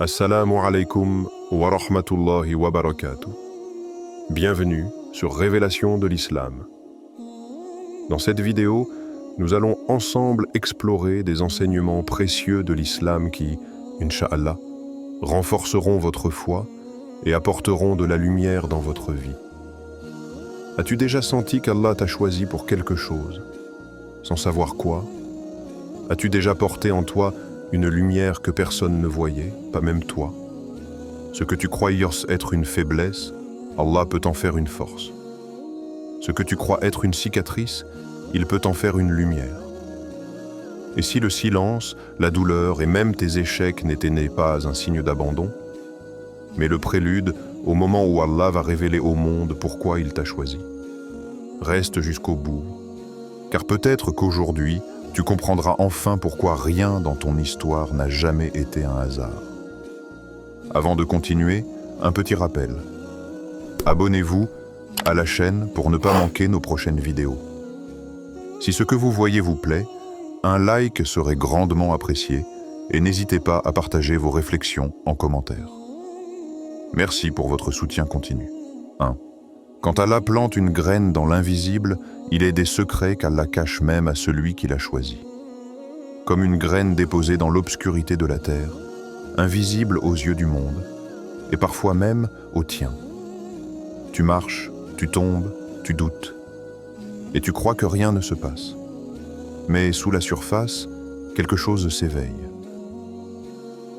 Assalamu alaikum wa rahmatullahi wa barakatuh. Bienvenue sur Révélation de l'Islam. Dans cette vidéo, nous allons ensemble explorer des enseignements précieux de l'Islam qui, Inch'Allah, renforceront votre foi et apporteront de la lumière dans votre vie. As-tu déjà senti qu'Allah t'a choisi pour quelque chose, sans savoir quoi? As-tu déjà porté en toi une lumière que personne ne voyait, pas même toi? Ce que tu croyais être une faiblesse, Allah peut en faire une force. Ce que tu crois être une cicatrice, il peut en faire une lumière. Et si le silence, la douleur et même tes échecs n'étaient pas un signe d'abandon, mais le prélude au moment où Allah va révéler au monde pourquoi il t'a choisi. Reste jusqu'au bout, car peut-être qu'aujourd'hui, tu comprendras enfin pourquoi rien dans ton histoire n'a jamais été un hasard. Avant de continuer, un petit rappel. Abonnez-vous à la chaîne pour ne pas manquer nos prochaines vidéos. Si ce que vous voyez vous plaît, un like serait grandement apprécié et n'hésitez pas à partager vos réflexions en commentaire. Merci pour votre soutien continu. 1. Quand Allah plante une graine dans l'invisible, il est des secrets qu'Allah cache même à celui qui l'a choisi. Comme une graine déposée dans l'obscurité de la terre, invisible aux yeux du monde, et parfois même aux tiens. Tu marches, tu tombes, tu doutes, et tu crois que rien ne se passe. Mais sous la surface, quelque chose s'éveille.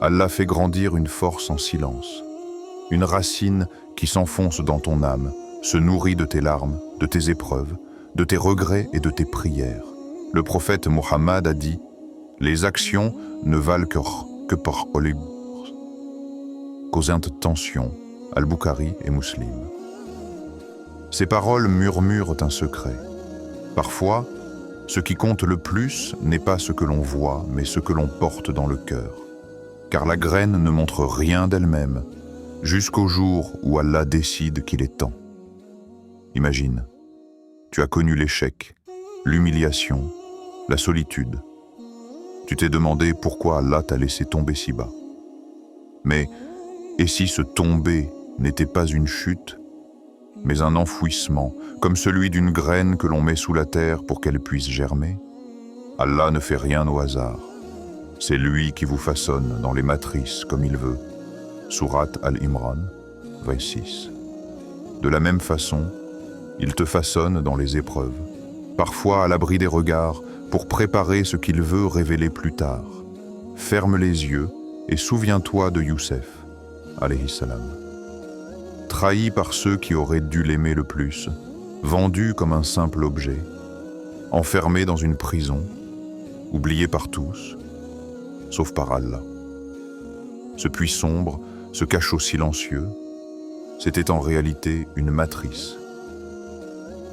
Allah fait grandir une force en silence, une racine qui s'enfonce dans ton âme, se nourrit de tes larmes, de tes épreuves, de tes regrets et de tes prières. Le prophète Mohammed a dit « Les actions ne valent que par olib » causant tension, Al-Bukhari et Muslim. Ces paroles murmurent un secret. Parfois, ce qui compte le plus n'est pas ce que l'on voit, mais ce que l'on porte dans le cœur. Car la graine ne montre rien d'elle-même, jusqu'au jour où Allah décide qu'il est temps. Imagine, tu as connu l'échec, l'humiliation, la solitude. Tu t'es demandé pourquoi Allah t'a laissé tomber si bas. Mais, et si ce tomber n'était pas une chute, mais un enfouissement, comme celui d'une graine que l'on met sous la terre pour qu'elle puisse germer? Allah ne fait rien au hasard. C'est lui qui vous façonne dans les matrices comme il veut. Sourate Al-Imran, 26. De la même façon, il te façonne dans les épreuves, parfois à l'abri des regards, pour préparer ce qu'il veut révéler plus tard. Ferme les yeux et souviens-toi de Youssef, alayhi salam. Trahi par ceux qui auraient dû l'aimer le plus, vendu comme un simple objet, enfermé dans une prison, oublié par tous, sauf par Allah. Ce puits sombre, ce cachot silencieux, c'était en réalité une matrice.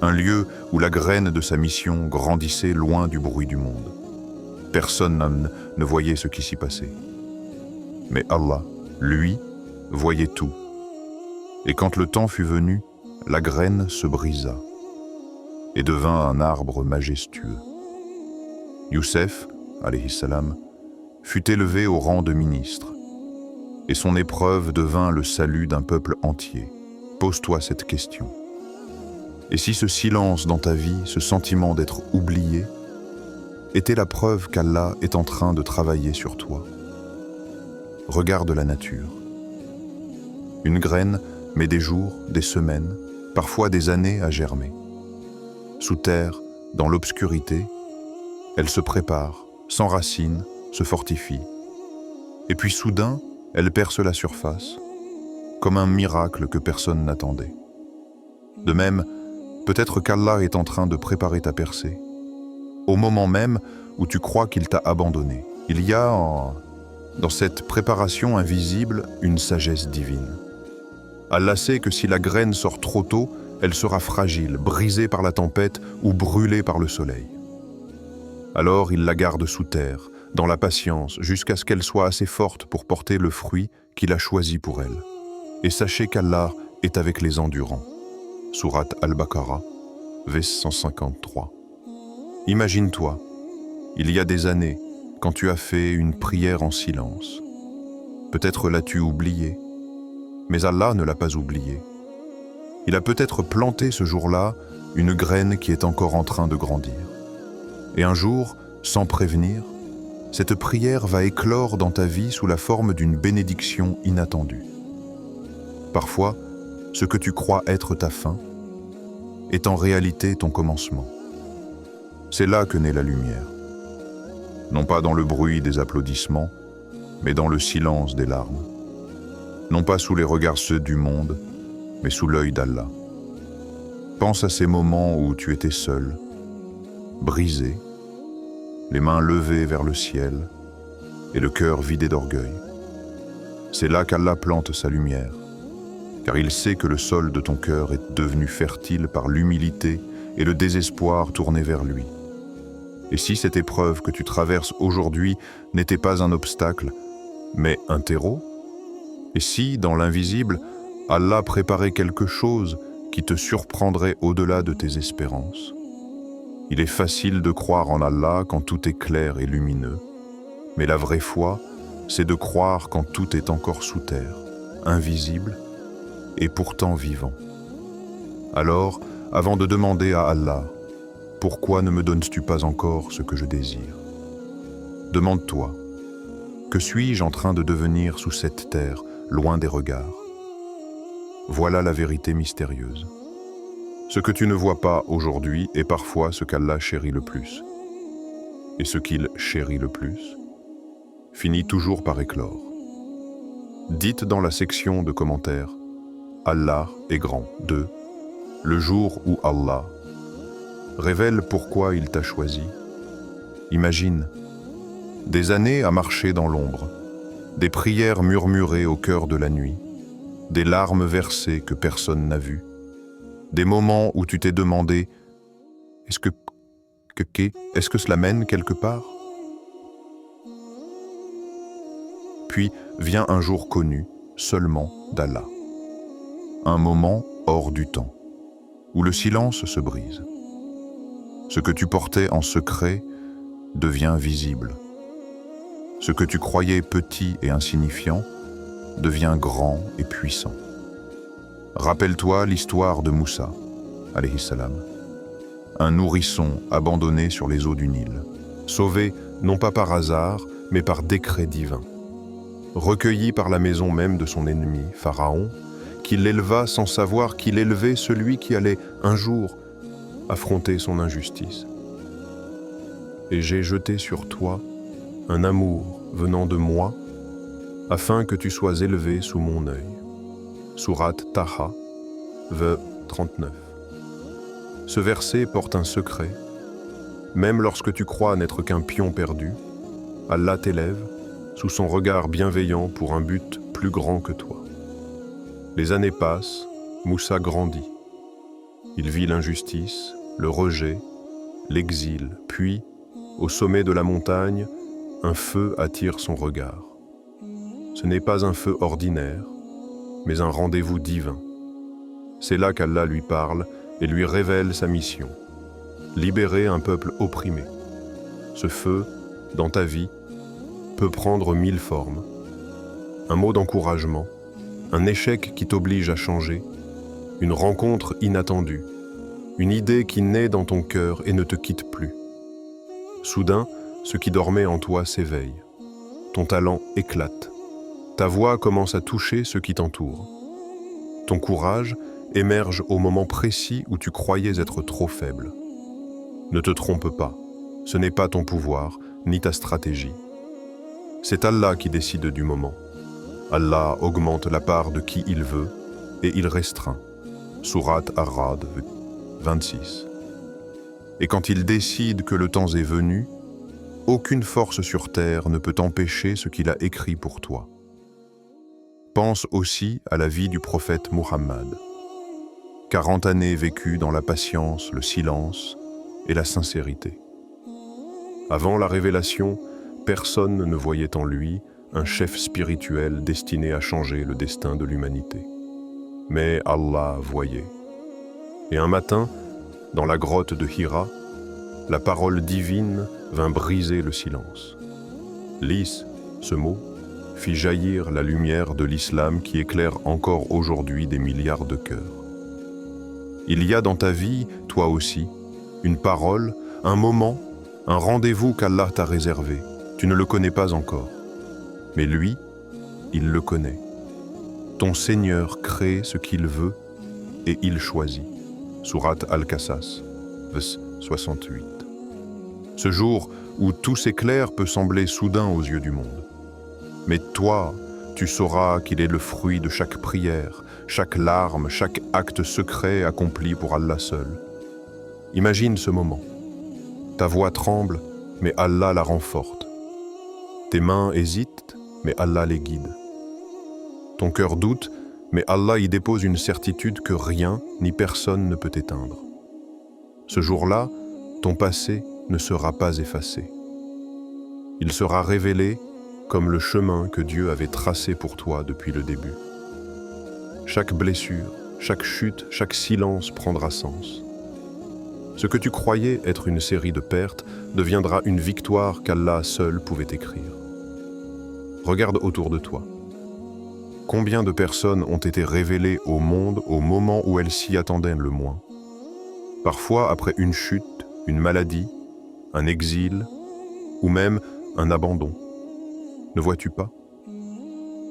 Un lieu où la graine de sa mission grandissait loin du bruit du monde. Personne ne voyait ce qui s'y passait. Mais Allah, lui, voyait tout. Et quand le temps fut venu, la graine se brisa et devint un arbre majestueux. Youssef, alayhi salam, fut élevé au rang de ministre, et son épreuve devint le salut d'un peuple entier. Pose-toi cette question. Et si ce silence dans ta vie, ce sentiment d'être oublié, était la preuve qu'Allah est en train de travailler sur toi? Regarde la nature. Une graine met des jours, des semaines, parfois des années à germer. Sous terre, dans l'obscurité, elle se prépare, s'enracine, se fortifie. Et puis soudain, elle perce la surface, comme un miracle que personne n'attendait. De même, peut-être qu'Allah est en train de préparer ta percée. Au moment même où tu crois qu'il t'a abandonné, il y a dans cette préparation invisible une sagesse divine. Allah sait que si la graine sort trop tôt, elle sera fragile, brisée par la tempête ou brûlée par le soleil. Alors il la garde sous terre, dans la patience, jusqu'à ce qu'elle soit assez forte pour porter le fruit qu'il a choisi pour elle. Et sachez qu'Allah est avec les endurants. Sourate Al-Baqarah, verset 153. Imagine-toi, il y a des années, quand tu as fait une prière en silence, Peut-être l'as-tu oublié, mais Allah ne l'a pas oublié. Il a peut-être planté ce jour-là une graine qui est encore en train de grandir. Et un jour, sans prévenir, cette prière va éclore dans ta vie sous la forme d'une bénédiction inattendue. Parfois, ce que tu crois être ta fin est en réalité ton commencement. C'est là que naît la lumière. Non pas dans le bruit des applaudissements, mais dans le silence des larmes. Non pas sous les regards ceux du monde, mais sous l'œil d'Allah. Pense à ces moments où tu étais seul, brisé, les mains levées vers le ciel et le cœur vidé d'orgueil. C'est là qu'Allah plante sa lumière, car il sait que le sol de ton cœur est devenu fertile par l'humilité et le désespoir tournés vers lui. Et si cette épreuve que tu traverses aujourd'hui n'était pas un obstacle, mais un terreau? Et si, dans l'invisible, Allah préparait quelque chose qui te surprendrait au-delà de tes espérances? Il est facile de croire en Allah quand tout est clair et lumineux, mais la vraie foi, c'est de croire quand tout est encore sous terre, invisible et pourtant vivant. Alors, avant de demander à Allah, pourquoi ne me donnes-tu pas encore ce que je désire? Demande-toi, que suis-je en train de devenir sous cette terre, loin des regards? Voilà la vérité mystérieuse. Ce que tu ne vois pas aujourd'hui est parfois ce qu'Allah chérit le plus. Et ce qu'il chérit le plus finit toujours par éclore. Dites dans la section de commentaires « Allah est grand » 2. Le jour où Allah révèle pourquoi il t'a choisi. Imagine des années à marcher dans l'ombre, des prières murmurées au cœur de la nuit, des larmes versées que personne n'a vues, des moments où tu t'es demandé « est-ce que cela mène quelque part ?» Puis vient un jour connu seulement d'Allah. Un moment hors du temps, où le silence se brise. Ce que tu portais en secret devient visible. Ce que tu croyais petit et insignifiant devient grand et puissant. Rappelle-toi l'histoire de Moussa, alayhi salam, un nourrisson abandonné sur les eaux du Nil, sauvé non pas par hasard, mais par décret divin. Recueilli par la maison même de son ennemi, Pharaon, qui l'éleva sans savoir qu'il élevait celui qui allait un jour affronter son injustice. Et j'ai jeté sur toi un amour venant de moi, afin que tu sois élevé sous mon œil. Sourate Taha, verset 39. Ce verset porte un secret. Même lorsque tu crois n'être qu'un pion perdu, Allah t'élève sous son regard bienveillant pour un but plus grand que toi. Les années passent, Moussa grandit. Il vit l'injustice, le rejet, l'exil, puis, au sommet de la montagne, un feu attire son regard. Ce n'est pas un feu ordinaire, mais un rendez-vous divin. C'est là qu'Allah lui parle et lui révèle sa mission, libérer un peuple opprimé. Ce feu, dans ta vie, peut prendre 1000 formes. Un mot d'encouragement, un échec qui t'oblige à changer, une rencontre inattendue, une idée qui naît dans ton cœur et ne te quitte plus. Soudain, ce qui dormait en toi s'éveille. Ton talent éclate. Ta voix commence à toucher ceux qui t'entourent. Ton courage émerge au moment précis où tu croyais être trop faible. Ne te trompe pas, ce n'est pas ton pouvoir, ni ta stratégie. C'est Allah qui décide du moment. Allah augmente la part de qui il veut et il restreint. Sourate Ar-Ra'd 26. Et quand il décide que le temps est venu, aucune force sur terre ne peut empêcher ce qu'il a écrit pour toi. Pense aussi à la vie du prophète Muhammad. 40 années vécues dans la patience, le silence et la sincérité. Avant la révélation, personne ne voyait en lui un chef spirituel destiné à changer le destin de l'humanité. Mais Allah voyait. Et un matin, dans la grotte de Hira, la parole divine vint briser le silence. Lis, ce mot, fit jaillir la lumière de l'islam qui éclaire encore aujourd'hui des milliards de cœurs. Il y a dans ta vie, toi aussi, une parole, un moment, un rendez-vous qu'Allah t'a réservé. Tu ne le connais pas encore. Mais lui, il le connaît. Ton Seigneur crée ce qu'il veut et il choisit. Sourate Al-Qasas, verset 68. Ce jour où tout s'éclaire peut sembler soudain aux yeux du monde. Mais toi, tu sauras qu'il est le fruit de chaque prière, chaque larme, chaque acte secret accompli pour Allah seul. Imagine ce moment. Ta voix tremble, mais Allah la rend forte. Tes mains hésitent, mais Allah les guide. Ton cœur doute, mais Allah y dépose une certitude que rien ni personne ne peut éteindre. Ce jour-là, ton passé ne sera pas effacé. Il sera révélé comme le chemin que Dieu avait tracé pour toi depuis le début. Chaque blessure, chaque chute, chaque silence prendra sens. Ce que tu croyais être une série de pertes deviendra une victoire qu'Allah seul pouvait écrire. Regarde autour de toi. Combien de personnes ont été révélées au monde au moment où elles s'y attendaient le moins? Parfois après une chute, une maladie, un exil ou même un abandon. Ne vois-tu pas?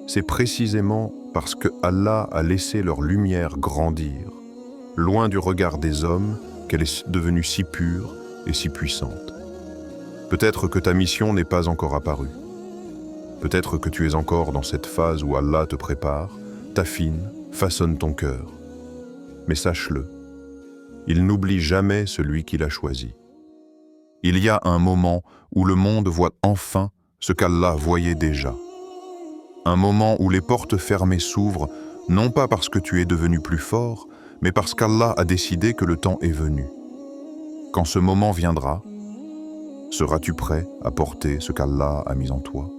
C'est précisément parce que Allah a laissé leur lumière grandir, loin du regard des hommes, qu'elle est devenue si pure et si puissante. Peut-être que ta mission n'est pas encore apparue. Peut-être que tu es encore dans cette phase où Allah te prépare, t'affine, façonne ton cœur. Mais sache-le, il n'oublie jamais celui qu'il a choisi. Il y a un moment où le monde voit enfin ce qu'Allah voyait déjà. Un moment où les portes fermées s'ouvrent, non pas parce que tu es devenu plus fort, mais parce qu'Allah a décidé que le temps est venu. Quand ce moment viendra, seras-tu prêt à porter ce qu'Allah a mis en toi?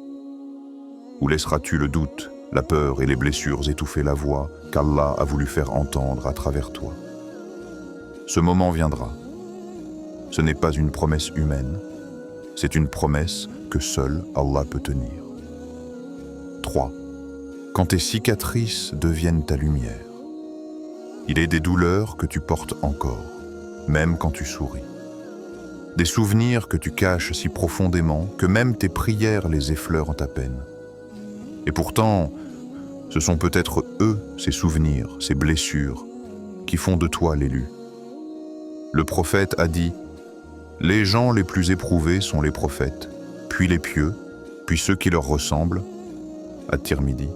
Ou laisseras-tu le doute, la peur et les blessures étouffer la voix qu'Allah a voulu faire entendre à travers toi? Ce moment viendra. Ce n'est pas une promesse humaine, c'est une promesse que seul Allah peut tenir. 3. Quand tes cicatrices deviennent ta lumière. Il est des douleurs que tu portes encore, même quand tu souris. Des souvenirs que tu caches si profondément que même tes prières les effleurent à peine. Et pourtant, ce sont peut-être eux, ces souvenirs, ces blessures, qui font de toi l'élu. Le prophète a dit « Les gens les plus éprouvés sont les prophètes, puis les pieux, puis ceux qui leur ressemblent. » At-Tirmidhi.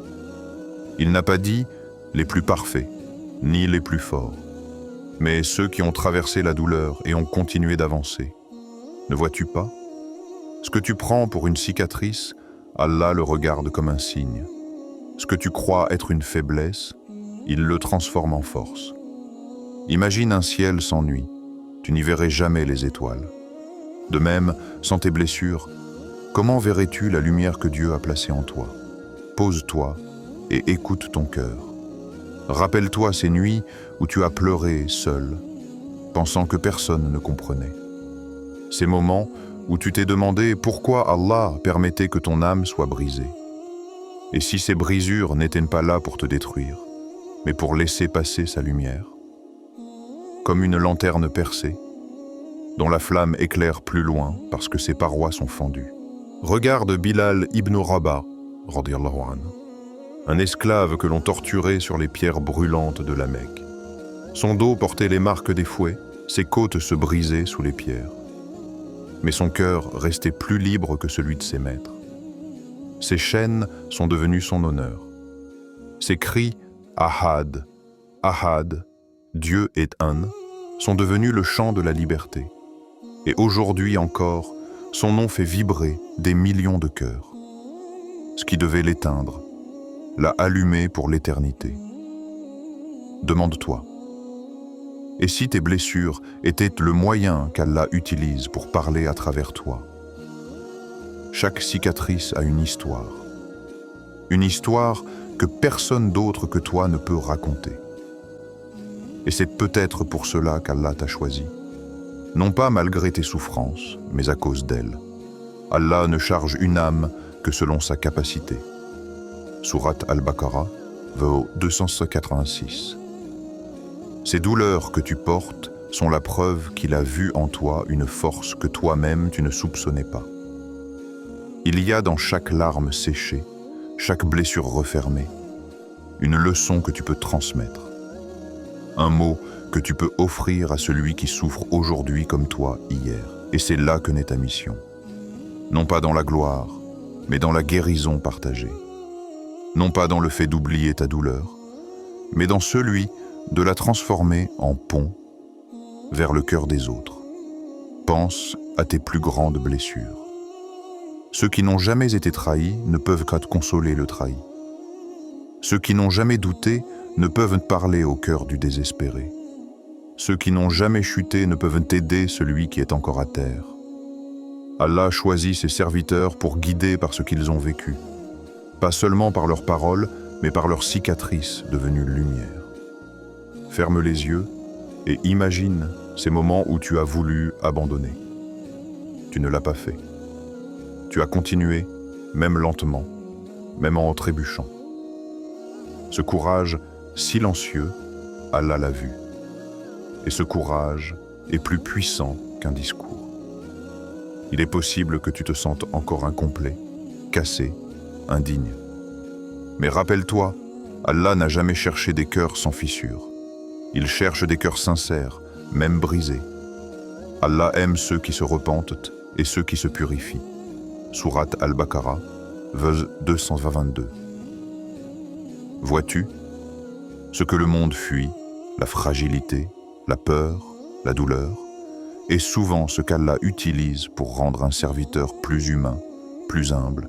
Il n'a pas dit « les plus parfaits », ni les plus forts, mais ceux qui ont traversé la douleur et ont continué d'avancer. Ne vois-tu pas? Ce que tu prends pour une cicatrice, Allah le regarde comme un signe. Ce que tu crois être une faiblesse, il le transforme en force. Imagine un ciel sans nuit, tu n'y verrais jamais les étoiles. De même, sans tes blessures, comment verrais-tu la lumière que Dieu a placée en toi? Pose-toi et écoute ton cœur. Rappelle-toi ces nuits où tu as pleuré seul, pensant que personne ne comprenait. Ces moments où tu t'es demandé pourquoi Allah permettait que ton âme soit brisée. Et si ces brisures n'étaient pas là pour te détruire, mais pour laisser passer sa lumière. Comme une lanterne percée, dont la flamme éclaire plus loin parce que ses parois sont fendues. Regarde Bilal ibn Rabah, radiyallahu anhu, un esclave que l'on torturait sur les pierres brûlantes de la Mecque. Son dos portait les marques des fouets, ses côtes se brisaient sous les pierres. Mais son cœur restait plus libre que celui de ses maîtres. Ses chaînes sont devenues son honneur. Ses cris « Ahad, Ahad, Dieu est un » sont devenus le chant de la liberté. Et aujourd'hui encore, son nom fait vibrer des millions de cœurs. Ce qui devait l'éteindre, l'a allumé pour l'éternité. Demande-toi, et si tes blessures étaient le moyen qu'Allah utilise pour parler à travers toi? Chaque cicatrice a une histoire que personne d'autre que toi ne peut raconter. Et c'est peut-être pour cela qu'Allah t'a choisi. Non pas malgré tes souffrances, mais à cause d'elles. Allah ne charge une âme que selon sa capacité. Sourate Al-Baqarah, verset 286. Ces douleurs que tu portes sont la preuve qu'il a vu en toi une force que toi-même tu ne soupçonnais pas. Il y a dans chaque larme séchée, chaque blessure refermée, une leçon que tu peux transmettre. Un mot que tu peux offrir à celui qui souffre aujourd'hui comme toi hier. Et c'est là que naît ta mission. Non pas dans la gloire, mais dans la guérison partagée. Non pas dans le fait d'oublier ta douleur, mais dans celui de la transformer en pont vers le cœur des autres. Pense à tes plus grandes blessures. Ceux qui n'ont jamais été trahis ne peuvent qu'à te consoler le trahi. Ceux qui n'ont jamais douté ne peuvent parler au cœur du désespéré. Ceux qui n'ont jamais chuté ne peuvent aider celui qui est encore à terre. Allah choisit ses serviteurs pour guider par ce qu'ils ont vécu, pas seulement par leurs paroles, mais par leurs cicatrices devenues lumière. Ferme les yeux et imagine ces moments où tu as voulu abandonner. Tu ne l'as pas fait. Tu as continué, même lentement, même en trébuchant. Ce courage silencieux, Allah l'a vu. Et ce courage est plus puissant qu'un discours. Il est possible que tu te sentes encore incomplet, cassé, indigne. Mais rappelle-toi, Allah n'a jamais cherché des cœurs sans fissures. Il cherche des cœurs sincères, même brisés. Allah aime ceux qui se repentent et ceux qui se purifient. Sourate Al-Baqarah, verset 222. Vois-tu ce que le monde fuit, la fragilité, la peur, la douleur, est souvent ce qu'Allah utilise pour rendre un serviteur plus humain, plus humble,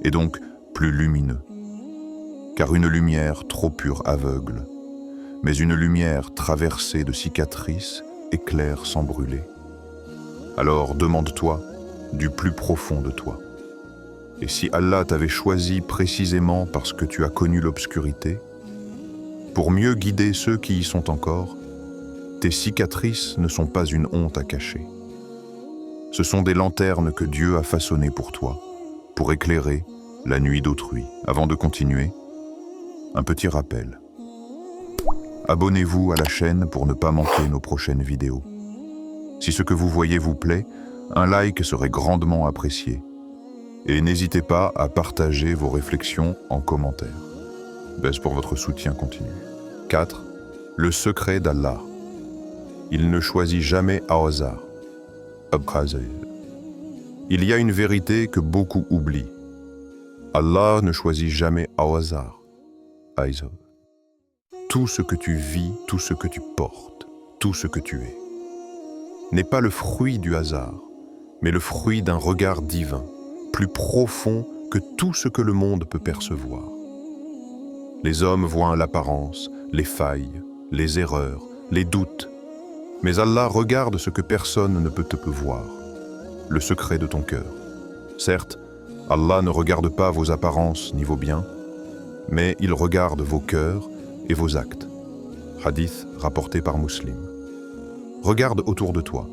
et donc plus lumineux. Car une lumière trop pure aveugle, mais une lumière traversée de cicatrices éclaire sans brûler. Alors demande-toi du plus profond de toi. Et si Allah t'avait choisi précisément parce que tu as connu l'obscurité, pour mieux guider ceux qui y sont encore, tes cicatrices ne sont pas une honte à cacher. Ce sont des lanternes que Dieu a façonnées pour toi, pour éclairer la nuit d'autrui. Avant de continuer, un petit rappel. Abonnez-vous à la chaîne pour ne pas manquer nos prochaines vidéos. Si ce que vous voyez vous plaît, un like serait grandement apprécié. Et n'hésitez pas à partager vos réflexions en commentaire. Merci pour votre soutien continu. 4. Le secret d'Allah. Il ne choisit jamais à hasard. Il y a une vérité que beaucoup oublient. Allah ne choisit jamais à hasard. Tout ce que tu vis, tout ce que tu portes, tout ce que tu es, n'est pas le fruit du hasard, mais le fruit d'un regard divin, plus profond que tout ce que le monde peut percevoir. Les hommes voient l'apparence, les failles, les erreurs, les doutes, mais Allah regarde ce que personne ne peut te voir, le secret de ton cœur. Certes, Allah ne regarde pas vos apparences ni vos biens, mais il regarde vos cœurs et vos actes. Hadith rapporté par Muslim. Regarde autour de toi.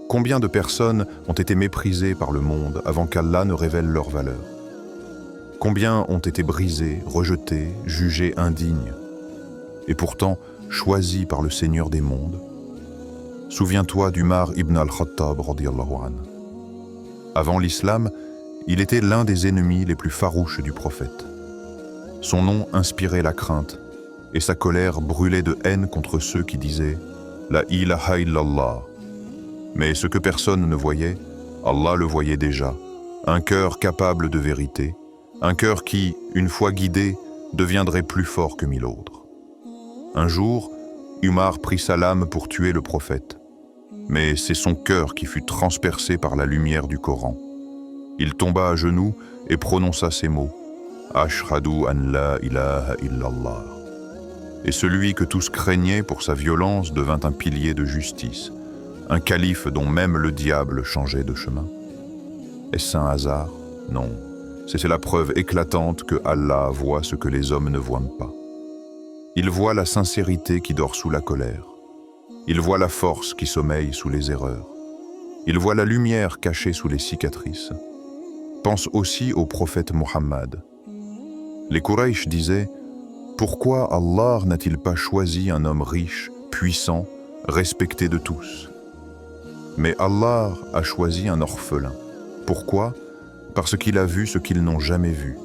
Combien de personnes ont été méprisées par le monde avant qu'Allah ne révèle leur valeur? Combien ont été brisées, rejetées, jugées indignes, et pourtant choisies par le Seigneur des mondes? Souviens-toi d'Umar ibn al-Khattab radiyallahu anhu. Avant l'islam, il était l'un des ennemis les plus farouches du prophète. Son nom inspirait la crainte, et sa colère brûlait de haine contre ceux qui disaient « La ilaha illallah ». Mais ce que personne ne voyait, Allah le voyait déjà, un cœur capable de vérité, un cœur qui, une fois guidé, deviendrait plus fort que mille autres. Un jour, Umar prit sa lame pour tuer le prophète, mais c'est son cœur qui fut transpercé par la lumière du Coran. Il tomba à genoux et prononça ces mots « Ashhadu an la ilaha illallah ». Et celui que tous craignaient pour sa violence devint un pilier de justice, un calife dont même le diable changeait de chemin. Est-ce un hasard? Non. C'est la preuve éclatante que Allah voit ce que les hommes ne voient pas. Il voit la sincérité qui dort sous la colère. Il voit la force qui sommeille sous les erreurs. Il voit la lumière cachée sous les cicatrices. Pense aussi au prophète Mohammed. Les Quraysh disaient « Pourquoi Allah n'a-t-il pas choisi un homme riche, puissant, respecté de tous ?» Mais Allah a choisi un orphelin. Pourquoi? Parce qu'il a vu ce qu'ils n'ont jamais vu.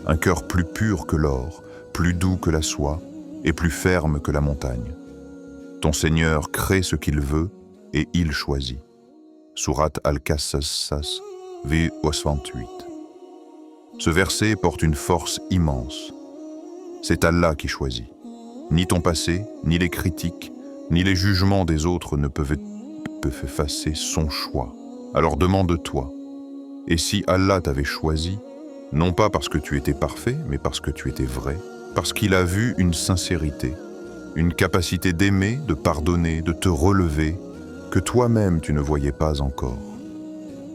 Un cœur plus pur que l'or, plus doux que la soie et plus ferme que la montagne. Ton Seigneur crée ce qu'il veut et il choisit. Sourate Al-Qasas, v. 68. Ce verset porte une force immense. C'est Allah qui choisit. Ni ton passé, ni les critiques, ni les jugements des autres ne peuvent effacer son choix. Alors demande-toi, et si Allah t'avait choisi, non pas parce que tu étais parfait, mais parce que tu étais vrai, parce qu'il a vu une sincérité, une capacité d'aimer, de pardonner, de te relever, que toi-même tu ne voyais pas encore.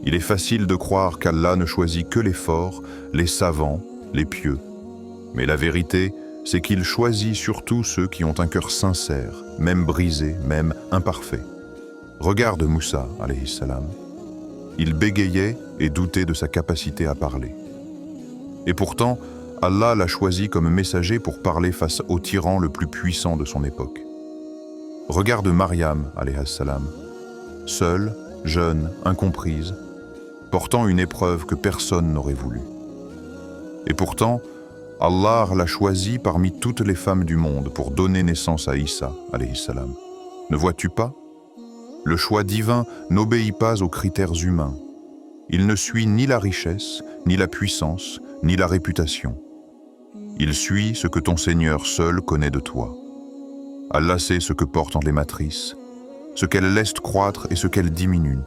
Il est facile de croire qu'Allah ne choisit que les forts, les savants, les pieux. Mais la vérité, c'est qu'il choisit surtout ceux qui ont un cœur sincère, même brisé, même imparfait. Regarde Moussa, alayhi salam. Il bégayait et doutait de sa capacité à parler. Et pourtant, Allah l'a choisi comme messager pour parler face au tyran le plus puissant de son époque. Regarde Maryam, alayhi salam, seule, jeune, incomprise, portant une épreuve que personne n'aurait voulu. Et pourtant, Allah l'a choisie parmi toutes les femmes du monde pour donner naissance à Isa, alayhi salam. Ne vois-tu pas? Le choix divin n'obéit pas aux critères humains. Il ne suit ni la richesse, ni la puissance, ni la réputation. Il suit ce que ton Seigneur seul connaît de toi. Allah sait ce que portent les matrices, ce qu'elles laissent croître et ce qu'elles diminuent.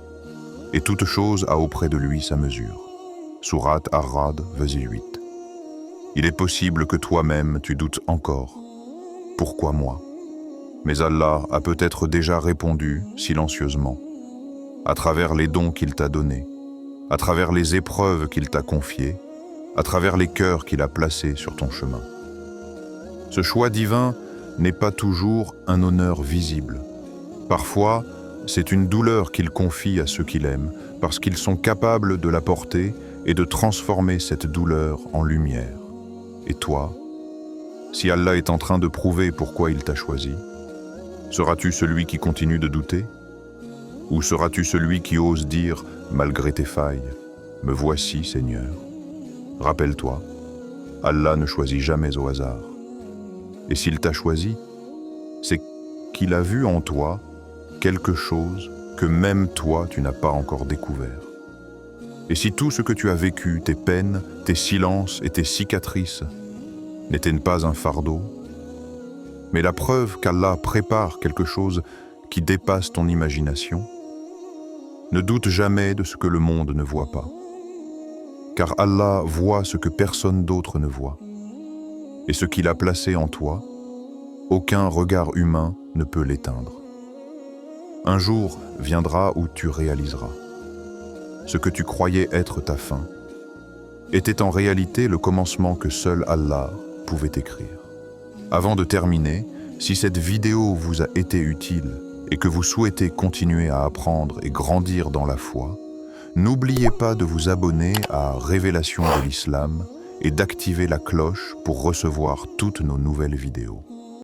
Et toute chose a auprès de lui sa mesure. Sourate Ar-Ra'd, verset 8. Il est possible que toi-même tu doutes encore. Pourquoi moi? Mais Allah a peut-être déjà répondu silencieusement, à travers les dons qu'il t'a donnés, à travers les épreuves qu'il t'a confiées, à travers les cœurs qu'il a placés sur ton chemin. Ce choix divin n'est pas toujours un honneur visible. Parfois, c'est une douleur qu'il confie à ceux qu'il aime, parce qu'ils sont capables de la porter et de transformer cette douleur en lumière. Et toi, si Allah est en train de prouver pourquoi il t'a choisi, seras-tu celui qui continue de douter? Ou seras-tu celui qui ose dire, malgré tes failles, « Me voici, Seigneur ». Rappelle-toi, Allah ne choisit jamais au hasard. Et s'il t'a choisi, c'est qu'il a vu en toi quelque chose que même toi tu n'as pas encore découvert. Et si tout ce que tu as vécu, tes peines, tes silences et tes cicatrices, n'étaient pas un fardeau, mais la preuve qu'Allah prépare quelque chose qui dépasse ton imagination, ne doute jamais de ce que le monde ne voit pas. Car Allah voit ce que personne d'autre ne voit. Et ce qu'il a placé en toi, aucun regard humain ne peut l'éteindre. Un jour viendra où tu réaliseras. Ce que tu croyais être ta fin était en réalité le commencement que seul Allah pouvait écrire. Avant de terminer, si cette vidéo vous a été utile et que vous souhaitez continuer à apprendre et grandir dans la foi, n'oubliez pas de vous abonner à Révélation de l'Islam et d'activer la cloche pour recevoir toutes nos nouvelles vidéos.